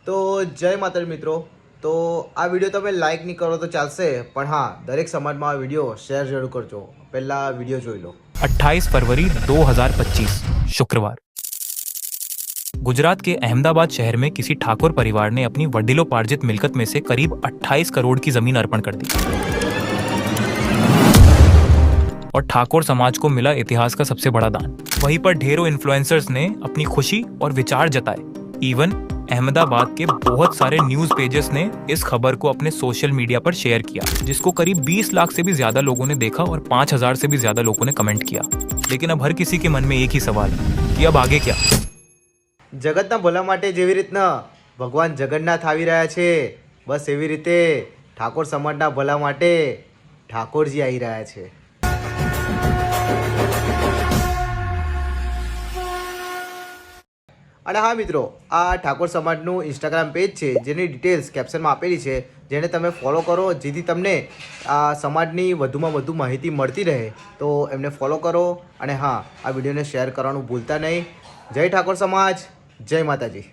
તો જય માતાજી મિત્રો। તો આ વિડીયો તમે લાઈક નહીં કરો તો ચાલશે, પણ હા દરેક સમાજમાં આ વિડીયો શેર જરૂર કરજો। પહેલા વિડીયો જોઈ લો। 28 फरवरी 2025 शुक्रवार गुजरात के अहमदाबाद शहर में किसी ठाकुर परिवार ने अपनी वडिलोपार्जित मिल्कत में से करीब 28 करोड़ की जमीन अर्पण कर दी और ठाकुर समाज को मिला इतिहास का सबसे बड़ा दान। वहीं पर ढेरों इन्फ्लुएंसर्स ने अपनी खुशी और विचार जताए। इवन अहमदाबाद के बहुत सारे न्यूज पेजेस ने इस खबर को अपने सोशल मीडिया पर शेयर किया, जिसको करीब 20 लाख से भी ज्यादा लोगों ने देखा और 5000 से भी ज्यादा लोगों ने कमेंट किया। लेकिन अब हर किसी के मन में एक ही सवाल है कि अब आगे क्या। જગતના ભલા માટે જેવી રીતના ભગવાન જગન્નાથ આવી રહ્યા છે, બસ એવી રીતે ઠાકોર સમાજના ભલા માટે ઠાકોરજી આવી રહ્યા છે। અને હા મિત્રો, આ ઠાકોર સમાજનું ઇન્સ્ટાગ્રામ પેજ છે જેની ડિટેલ્સ કેપ્શનમાં આપેલી છે, જેને તમે ફોલો કરો જેથી તમને આ સમાજની વધુમાં વધુ માહિતી મળતી રહે। તો એમને ફોલો કરો અને હા આ વિડીયોને શેર કરવાનું ભૂલતા નહીં। જય ઠાકોર સમાજ, જય માતાજી।